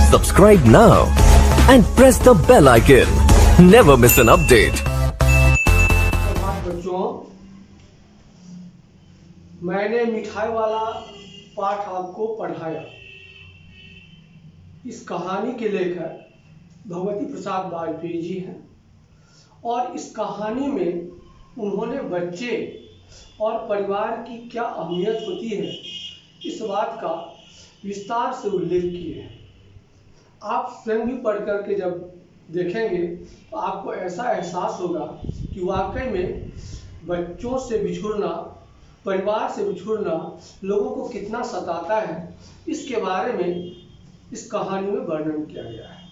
Subscribe now and press the bell icon. Never miss an update. बच्चों, मैंने मिठाई वाला पाठ आपको पढ़ाया। इस कहानी के लेखक भगवती प्रसाद वाजपेयी जी हैं और इस कहानी में उन्होंने बच्चे और परिवार की क्या अहमियत होती है इस बात का विस्तार से उल्लेख किए हैं। आप स्वयं भी पढ़ करके जब देखेंगे तो आपको ऐसा एहसास होगा कि वाकई में बच्चों से बिछुड़ना, परिवार से बिछुड़ना लोगों को कितना सताता है, इसके बारे में इस कहानी में वर्णन किया गया है।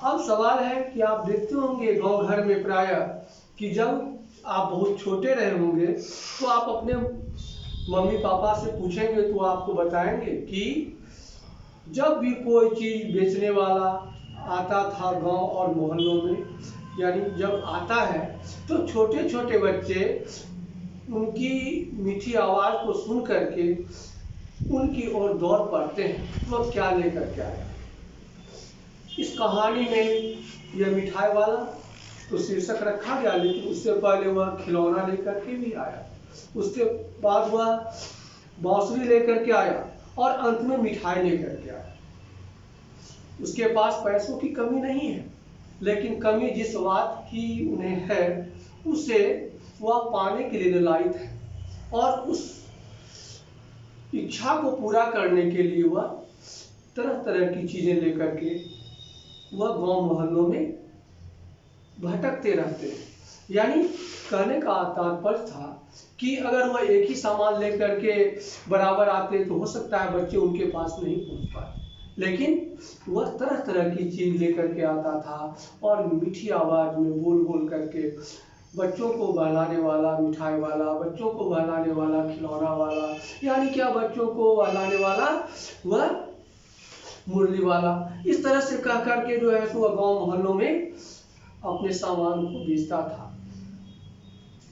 अब सवाल है कि आप देखते होंगे गांव घर में प्रायः कि जब आप बहुत छोटे रहे होंगे तो आप अपने मम्मी पापा से पूछेंगे तो आपको बताएंगे कि जब भी कोई चीज़ बेचने वाला आता था गांव और मोहल्लों में, यानी जब आता है तो छोटे छोटे बच्चे उनकी मीठी आवाज़ को सुन करके उनकी ओर दौड़ पड़ते हैं वो क्या लेकर के आया। इस कहानी में यह मिठाई वाला तो शीर्षक रखा गया, लेकिन उससे पहले वह खिलौना लेकर के भी आया, उसके बाद वह बांसुरी लेकर के आया और अंत में मिठाई लेकर के आया। उसके पास पैसों की कमी नहीं है, लेकिन कमी जिस बात की उन्हें है उसे वह पाने के लिए लायक है और उस इच्छा को पूरा करने के लिए वह तरह तरह की चीजें लेकर के वह गांव मोहल्लों में भटकते रहते हैं। यानी कहने का तात्पर्य था कि अगर वह एक ही सामान लेकर के बराबर आते तो हो सकता है बच्चे उनके पास नहीं पहुंच पाए, लेकिन वह तरह तरह की चीज लेकर के आता था और मीठी आवाज में बोल बोल करके बच्चों को बहलाने वाला मिठाई वाला, बच्चों को बहलाने वाला खिलौना वाला, यानी क्या बच्चों को बहलाने वाला वह मुरली वाला, इस तरह से कह करके जो है तो वह गाँव मोहल्लों में अपने सामान को बेचता था।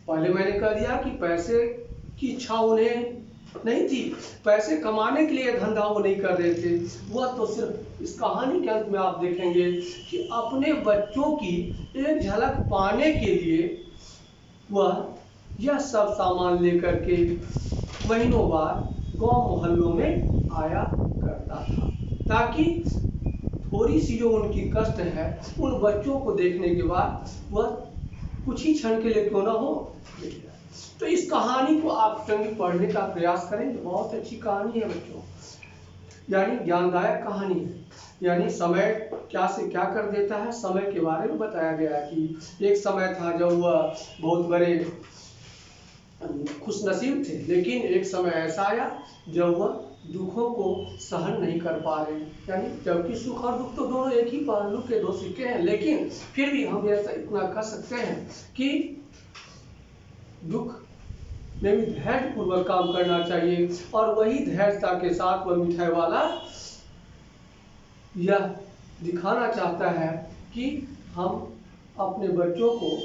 पहले मैंने कह दिया कि पैसे की इच्छा उन्हें नहीं थी, पैसे कमाने के लिए धंधा वो नहीं कर रहे थे, वह तो सिर्फ इस कहानी के अंत में आप देखेंगे कि अपने बच्चों की एक झलक पाने के लिए वह यह सब सामान लेकर के महीनों बाद गांव मोहल्लों में आया करता था, ताकि थोड़ी सी जो उनकी कष्ट है उन बच्चों को देखने के बाद वह कुछ ही क्षण के लिए क्यों ना हो। तो इस कहानी को आप संग पढ़ने का प्रयास करेंगे, बहुत अच्छी कहानी है बच्चों, यानी ज्ञानदायक कहानी है। यानी समय क्या से क्या कर देता है, समय के बारे में बताया गया है कि एक समय था जब वह बहुत बड़े खुशनसीब थे, लेकिन एक समय ऐसा आया जब वह दुखों को सहन नहीं कर पा रहे, यानी जबकि सुख और दुख तो दोनों एक ही पहलू के दो सिक्के हैं, लेकिन फिर भी हम ऐसा इतना कह सकते हैं कि दुख में भी धैर्य पूर्वक काम करना चाहिए और वही धैर्यता के साथ वह मिठाई वाला यह दिखाना चाहता है कि हम अपने बच्चों को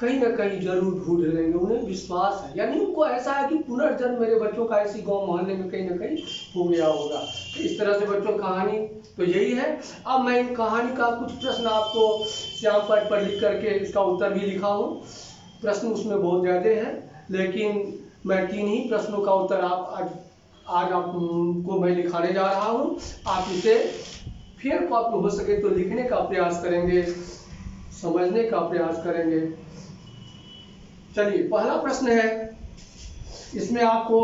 कहीं ना कहीं जरूर ढूंढ लेंगे, उन्हें विश्वास है, यानी उनको ऐसा है कि पुनर्जन्म मेरे बच्चों का इसी गांव मोहल्ले में कहीं ना कहीं हो गया होगा। तो इस तरह से बच्चों कहानी तो यही है। अब मैं इन कहानी का कुछ प्रश्न आपको श्याम पट पर लिख करके इसका उत्तर भी लिखा हूँ। प्रश्न उसमें बहुत ज़्यादा है, लेकिन मैं 3 ही प्रश्नों का उत्तर आज आपको मैं लिखाने जा रहा हूँ। आप इसे फिर कॉपी हो सके तो लिखने का प्रयास करेंगे, समझने का प्रयास करेंगे। चलिए, पहला प्रश्न है, इसमें आपको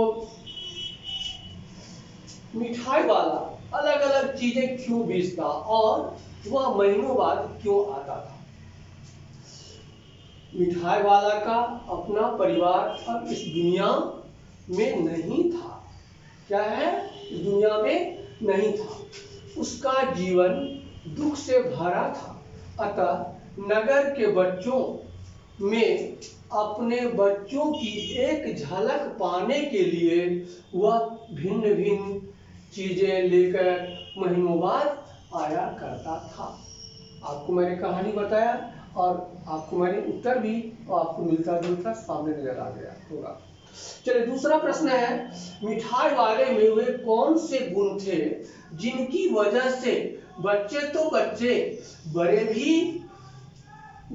मिठाई वाला अलग अलग चीजें क्यों बेचता और वह महीनों बाद क्यों आता था। मिठाई वाला का अपना परिवार अब इस दुनिया में नहीं था। क्या है? इस दुनिया में नहीं था। उसका जीवन दुख से भरा था, अतः नगर के बच्चों में अपने बच्चों की एक झलक पाने के लिए वह भिन्न भिन्न चीजें लेकर महीनों बाद आया करता था। आपको मैंने कहानी बताया और आपको मैंने उत्तर भी आपको मिलता जुलता सामने नजर आ गया होगा। चलिए दूसरा प्रश्न है, मिठाई वाले में वे कौन से गुण थे जिनकी वजह से बच्चे तो बच्चे बड़े भी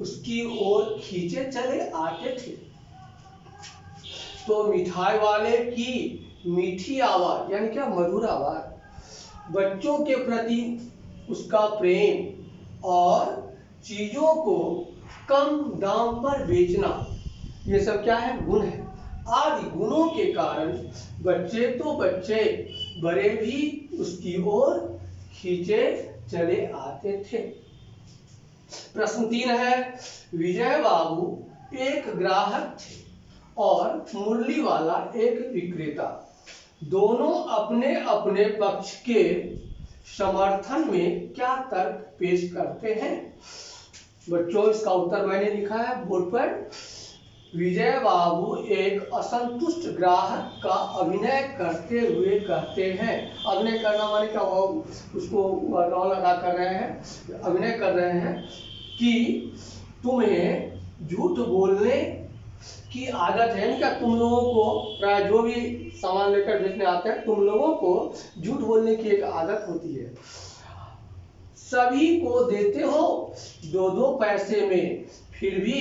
उसकी ओर खींचे चले आते थे? तो मिठाई वाले की मीठी आवाज यानी क्या, मधुर आवाज, बच्चों के प्रति उसका प्रेम और चीजों को कम दाम पर बेचना, ये सब क्या है, गुण है। आदि गुणों के कारण बच्चे तो बच्चे बड़े भी उसकी ओर खींचे चले आते थे। प्रश्न 3 है, विजय बाबू एक ग्राहक थे और मुरली वाला एक विक्रेता, दोनों अपने अपने पक्ष के समर्थन में क्या तर्क पेश करते हैं? बच्चों इसका उत्तर मैंने लिखा है बोर्ड पर। विजय बाबू एक असंतुष्ट ग्राहक का अभिनय करते हुए कहते हैं, अभिनय करना माने क्या, वो उसको रौल अदा कर रहे हैं, अभिनय कर रहे हैं कि तुम्हें झूठ बोलने की आदत है। यानी क्या, तुम लोगों को प्राय जो भी सामान लेकर बेचने आते हैं, तुम लोगों को झूठ बोलने की एक आदत होती है। सभी को देते हो 2-2 पैसे में, फिर भी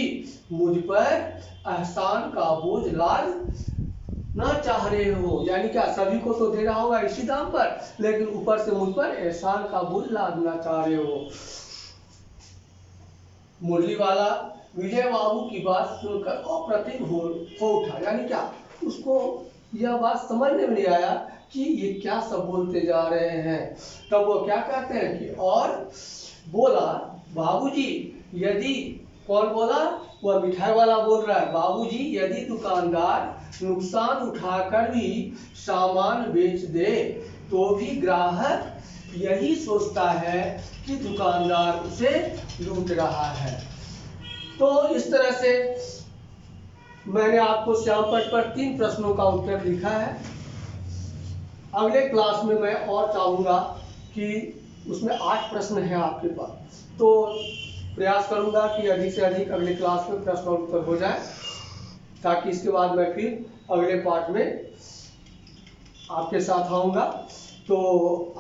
मुझ पर एहसान का बोझ लाद ना चाह रहे हो। यानी क्या, सभी को तो दे रहा होगा इसी दाम पर, लेकिन ऊपर से मुझ पर एहसान का बोझ लादना चाह रहे हो। मुरली वाला विजय बाबू की बात सुनकर अप्रतिभ हो उठा। यानी क्या, उसको यह बात समझ में नहीं आया कि ये क्या सब बोलते जा रहे हैं। तब वो क्या कहते हैं कि, और बोला, बाबूजी यदि, कौन बोला, वह मिठाई वाला बोल रहा है, बाबूजी यदि दुकानदार नुकसान उठाकर भी सामान बेच दे तो भी ग्राहक यही सोचता है कि दुकानदार उसे लूट रहा है। तो इस तरह से मैंने आपको श्यामपट्ट पर 3 प्रश्नों का उत्तर लिखा है। अगले क्लास में मैं और चाहूँगा कि उसमें 8 प्रश्न हैं आपके पास, तो प्रयास करूँगा कि अधिक से अधिक अगले क्लास में प्रश्न और उत्तर हो जाए, ताकि इसके बाद मैं फिर अगले पार्ट में आपके साथ आऊँगा। तो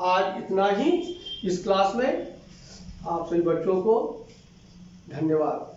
आज इतना ही इस क्लास में। आप सभी बच्चों को धन्यवाद।